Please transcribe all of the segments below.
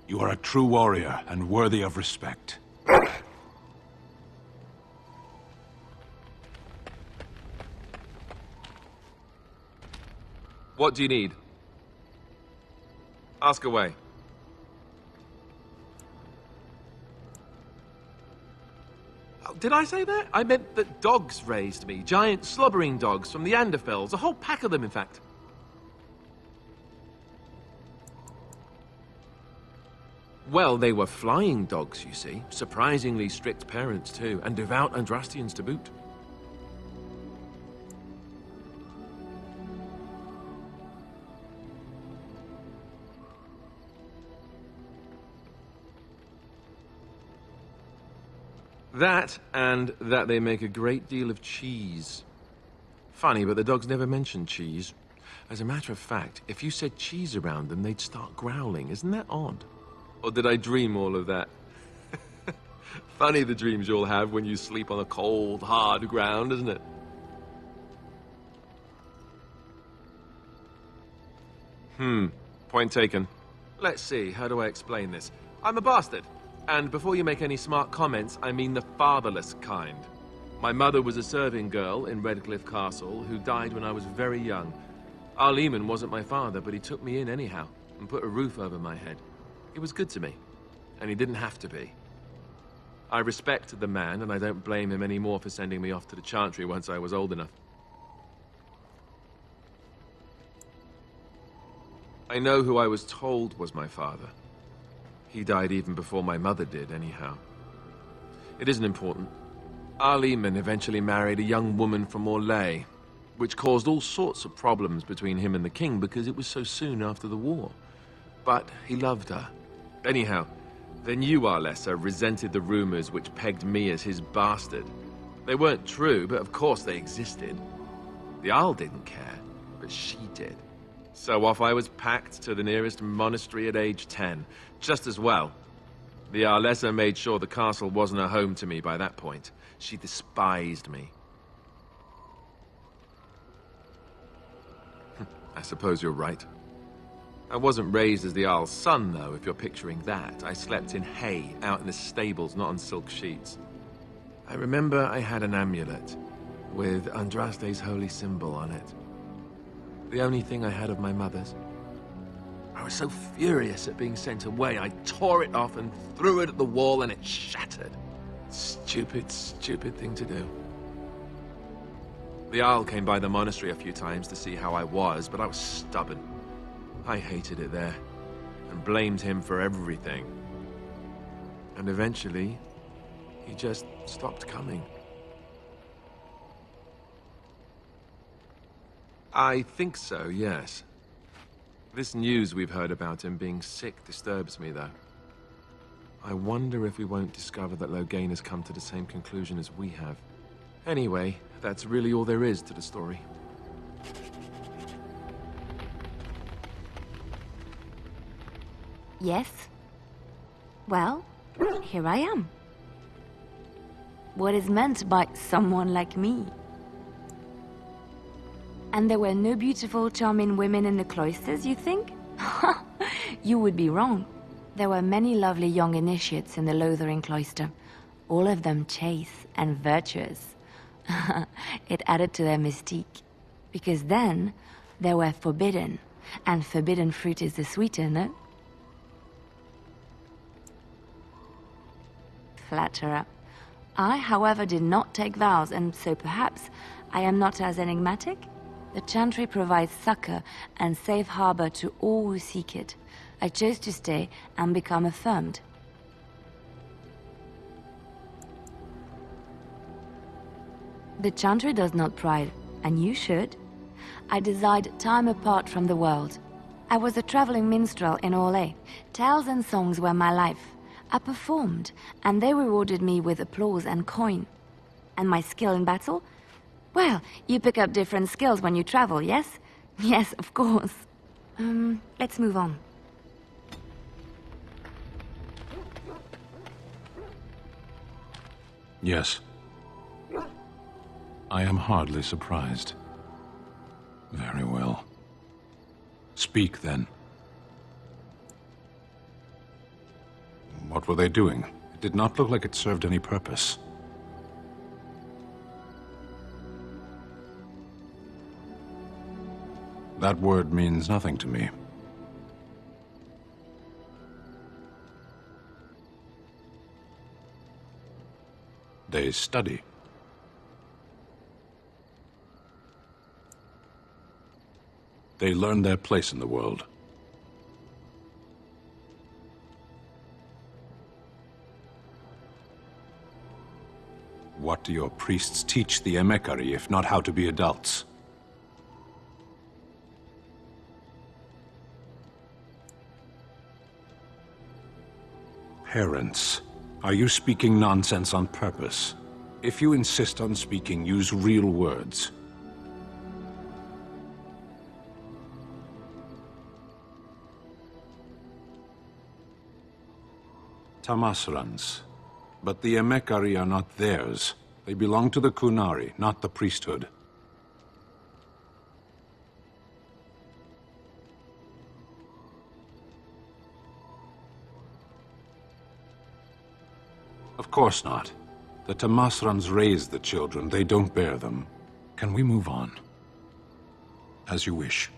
You are a true warrior and worthy of respect. What do you need? Ask away. Oh, did I say that? I meant that dogs raised me. Giant slobbering dogs from the Anderfels. A whole pack of them, in fact. Well, they were flying dogs, you see. Surprisingly strict parents, too. And devout Andrastians to boot. That, and that they make a great deal of cheese. Funny, but the dogs never mention cheese. As a matter of fact, if you said cheese around them, they'd start growling. Isn't that odd? Or did I dream all of that? Funny the dreams you'll have when you sleep on a cold, hard ground, isn't it? Point taken. Let's see, how do I explain this? I'm a bastard. And before you make any smart comments, I mean the fatherless kind. My mother was a serving girl in Redcliffe Castle who died when I was very young. Our Lehman wasn't my father, but he took me in anyhow and put a roof over my head. He was good to me, and he didn't have to be. I respect the man, and I don't blame him anymore for sending me off to the Chantry once I was old enough. I know who I was told was my father. He died even before my mother did, anyhow. It isn't important. Our Lehman eventually married a young woman from Orlais, which caused all sorts of problems between him and the king because it was so soon after the war. But he loved her. Anyhow, the new Arlessa resented the rumors which pegged me as his bastard. They weren't true, but of course they existed. The Arl didn't care, but she did. So off I was packed to the nearest monastery at age 10. Just as well. The Arlessa made sure the castle wasn't a home to me by that point. She despised me. I suppose you're right. I wasn't raised as the Arl's son, though, if you're picturing that. I slept in hay, out in the stables, not on silk sheets. I remember I had an amulet with Andraste's holy symbol on it. The only thing I had of my mother's. I was so furious at being sent away, I tore it off and threw it at the wall and it shattered. Stupid, stupid thing to do. The Arl came by the monastery a few times to see how I was, but I was stubborn. I hated it there, and blamed him for everything. And eventually, he just stopped coming. I think so, yes. This news we've heard about him being sick disturbs me, though. I wonder if we won't discover that Loghain has come to the same conclusion as we have. Anyway, that's really all there is to the story. Yes? Well, here I am. What is meant by someone like me? And there were no beautiful, charming women in the cloisters, you think? You would be wrong. There were many lovely young initiates in the Lothering cloister, all of them chaste and virtuous. It added to their mystique, because then they were forbidden, and forbidden fruit is the sweeter, no? Flatterer. I, however, did not take vows, and so perhaps I am not as enigmatic? The Chantry provides succor and safe harbor to all who seek it. I chose to stay and become affirmed. The Chantry does not pride, and you should. I desired time apart from the world. I was a traveling minstrel in Orlais. Tales and songs were my life. I performed, and they rewarded me with applause and coin. And my skill in battle? Well, you pick up different skills when you travel, yes? Yes, of course. Let's move on. Yes. I am hardly surprised. Very well. Speak, then. What were they doing? It did not look like it served any purpose. That word means nothing to me. They study. They learn their place in the world. What do your priests teach the Emekari, if not how to be adults? Parents, are you speaking nonsense on purpose? If you insist on speaking, use real words. Tamasrans. But the Emekari are not theirs. They belong to the Kunari, not the priesthood. Of course not. The Tamasrans raise the children, they don't bear them. Can we move on? As you wish.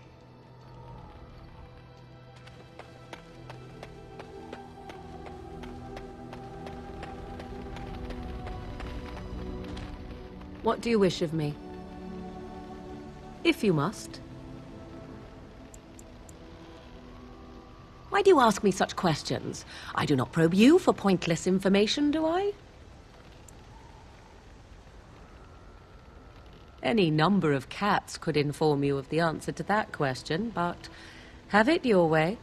What do you wish of me? If you must. Why do you ask me such questions? I do not probe you for pointless information, do I? Any number of cats could inform you of the answer to that question, but have it your way.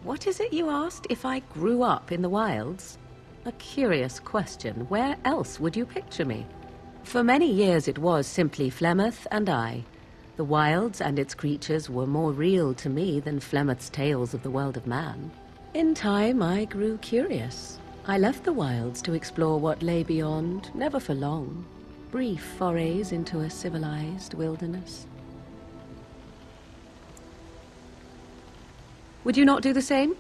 What is it you asked if I grew up in the wilds? A curious question. Where else would you picture me? For many years it was simply Flemeth and I. The wilds and its creatures were more real to me than Flemeth's tales of the world of man. In time, I grew curious. I left the wilds to explore what lay beyond, never for long. Brief forays into a civilized wilderness. Would you not do the same?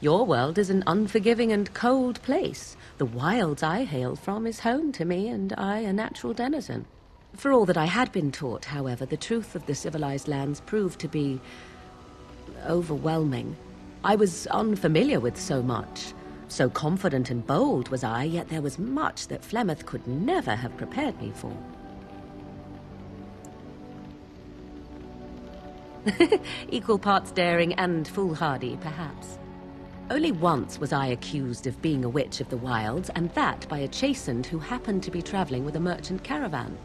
Your world is an unforgiving and cold place. The wilds I hail from is home to me, and I a natural denizen. For all that I had been taught, however, the truth of the civilized lands proved to be overwhelming. I was unfamiliar with so much. So confident and bold was I, yet there was much that Flemeth could never have prepared me for. Equal parts daring and foolhardy, perhaps. Only once was I accused of being a witch of the wilds, and that by a chastened who happened to be traveling with a merchant caravan.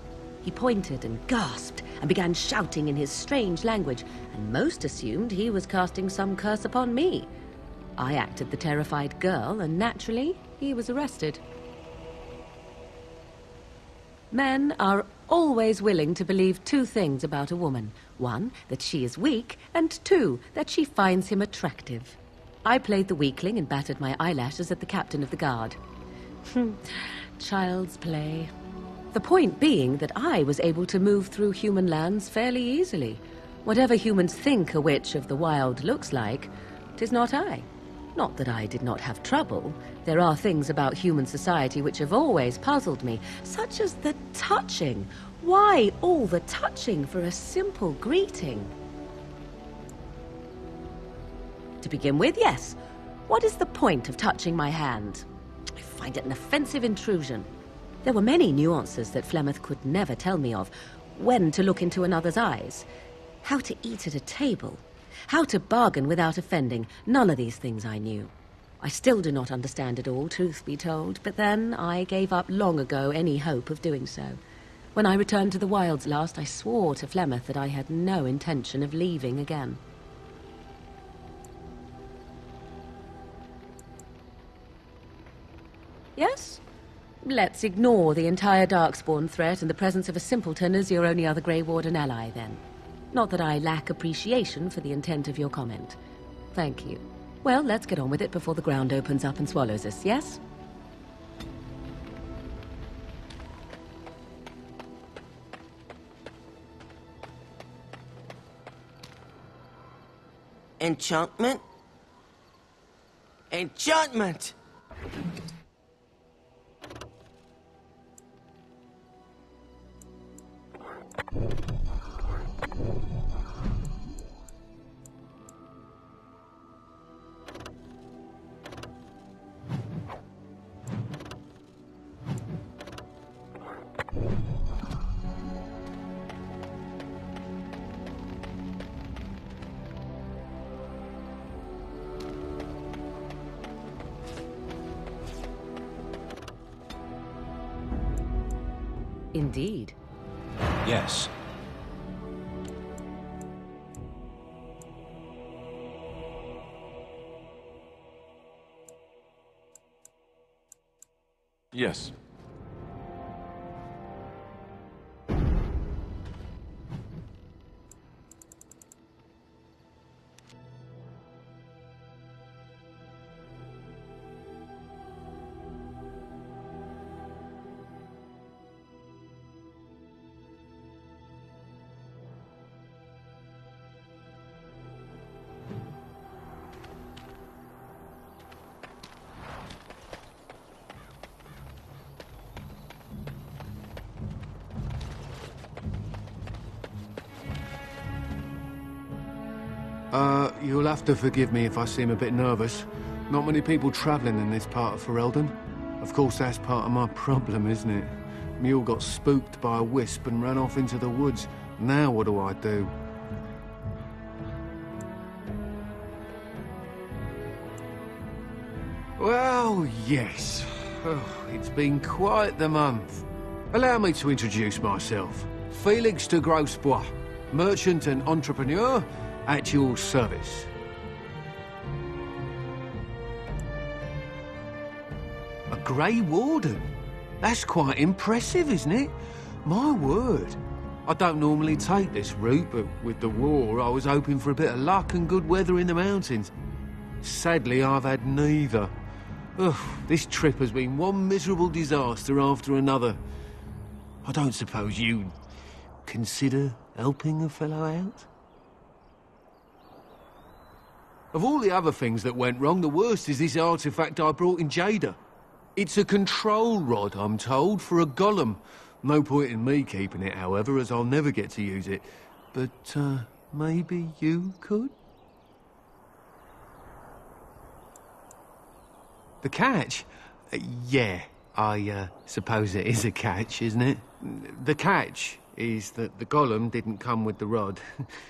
He pointed and gasped and began shouting in his strange language, and most assumed he was casting some curse upon me. I acted the terrified girl, and naturally, he was arrested. Men are always willing to believe two things about a woman. One, that she is weak, and two, that she finds him attractive. I played the weakling and battered my eyelashes at the captain of the guard. Child's play. The point being that I was able to move through human lands fairly easily. Whatever humans think a witch of the wild looks like, 'tis not I. Not that I did not have trouble. There are things about human society which have always puzzled me, such as the touching. Why all the touching for a simple greeting? To begin with, yes. What is the point of touching my hand? I find it an offensive intrusion. There were many nuances that Flemeth could never tell me of. When to look into another's eyes. How to eat at a table. How to bargain without offending. None of these things I knew. I still do not understand it all, truth be told, but then I gave up long ago any hope of doing so. When I returned to the wilds last, I swore to Flemeth that I had no intention of leaving again. Yes? Let's ignore the entire Darkspawn threat and the presence of a simpleton as your only other Grey Warden ally, then. Not that I lack appreciation for the intent of your comment. Thank you. Well, let's get on with it before the ground opens up and swallows us, yes? Enchantment? Enchantment! Indeed. Yes. Yes. You'll have to forgive me if I seem a bit nervous. Not many people travelling in this part of Ferelden. Of course, that's part of my problem, isn't it? Mule got spooked by a wisp and ran off into the woods. Now what do I do? Well, yes. Oh, it's been quite the month. Allow me to introduce myself. Felix de Grosbois, merchant and entrepreneur at your service. A Grey Warden? That's quite impressive, isn't it? My word. I don't normally take this route, but with the war, I was hoping for a bit of luck and good weather in the mountains. Sadly, I've had neither. Ugh, this trip has been one miserable disaster after another. I don't suppose you'd consider helping a fellow out? Of all the other things that went wrong, the worst is this artifact I brought in Jada. It's a control rod, I'm told, for a golem. No point in me keeping it, however, as I'll never get to use it. But, maybe you could? The catch? Yeah, I suppose it is a catch, isn't it? The catch is that the golem didn't come with the rod.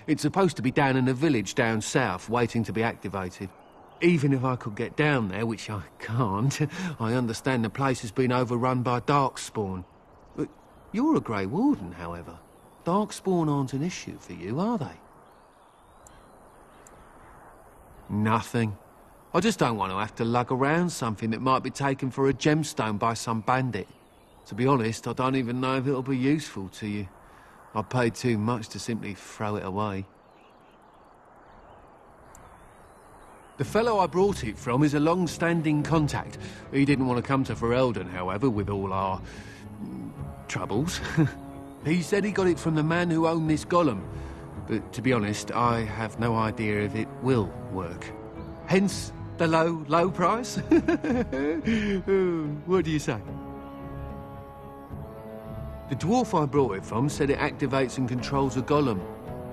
It's supposed to be down in a village down south, waiting to be activated. Even if I could get down there, which I can't, I understand the place has been overrun by darkspawn. But you're a Grey Warden, however. Darkspawn aren't an issue for you, are they? Nothing. I just don't want to have to lug around something that might be taken for a gemstone by some bandit. To be honest, I don't even know if it'll be useful to you. I paid too much to simply throw it away. The fellow I brought it from is a long-standing contact. He didn't want to come to Ferelden, however, with all our troubles. He said he got it from the man who owned this golem. But to be honest, I have no idea if it will work. Hence the low price. What do you say? The dwarf I brought it from said it activates and controls a golem.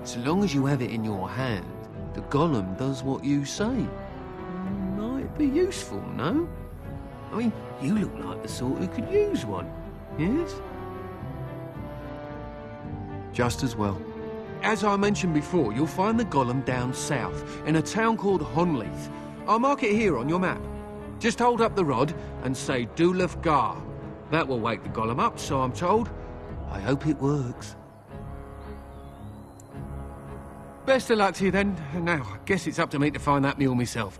So long as you have it in your hand, the golem does what you say. Might be useful, no? I mean, you look like the sort who could use one, yes? Just as well. As I mentioned before, you'll find the golem down south, in a town called Honleith. I'll mark it here on your map. Just hold up the rod and say Dulaf Gar. That will wake the golem up, so I'm told. I hope it works. Best of luck to you then. Now, I guess it's up to me to find that mule myself.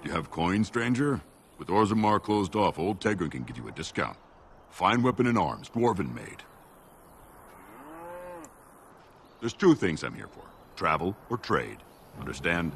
Do you have coin, stranger? With Orzammar closed off, old Tegrin can give you a discount. Fine weapon and arms, dwarven made. There's two things I'm here for. Travel or trade. Understand?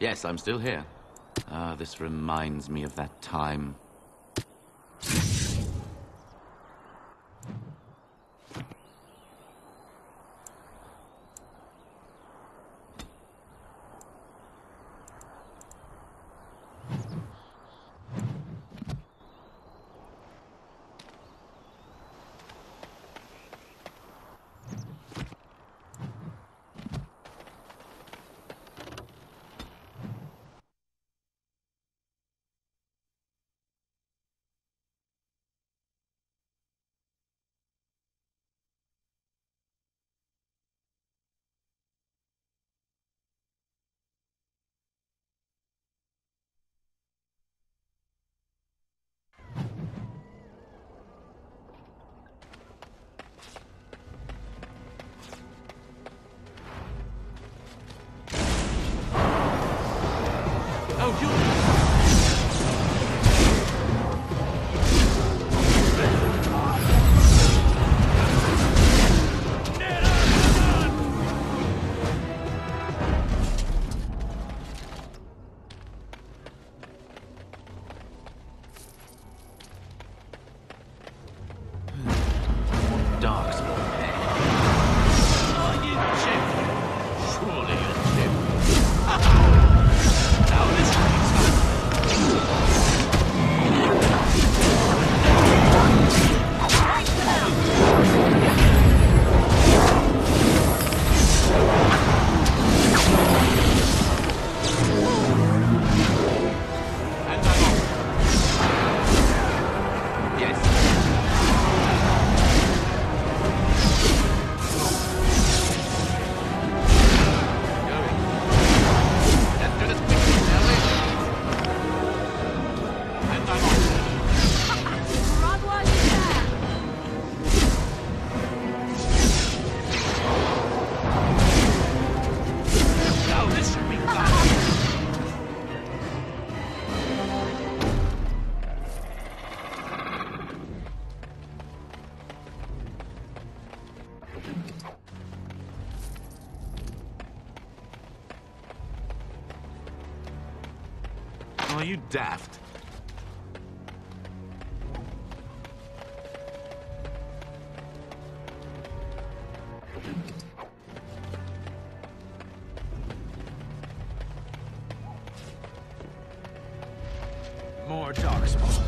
Yes, I'm still here. Ah, this reminds me of that time. Are you daft? More darkspawn.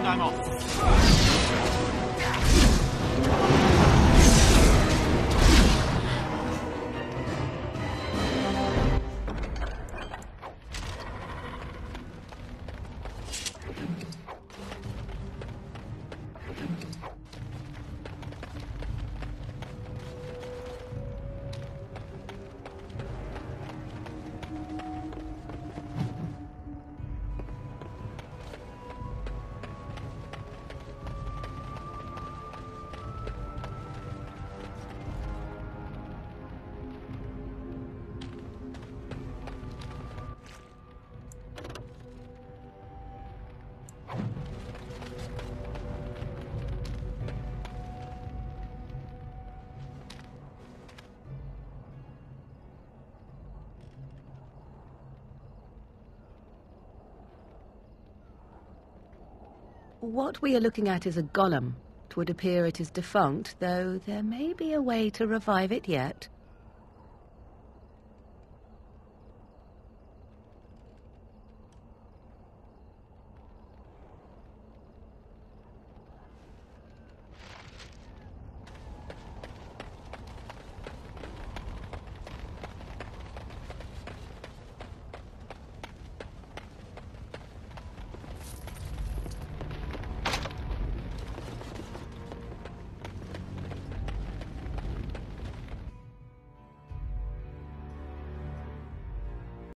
I'm off. What we are looking at is a golem. It would appear it is defunct, though there may be a way to revive it yet.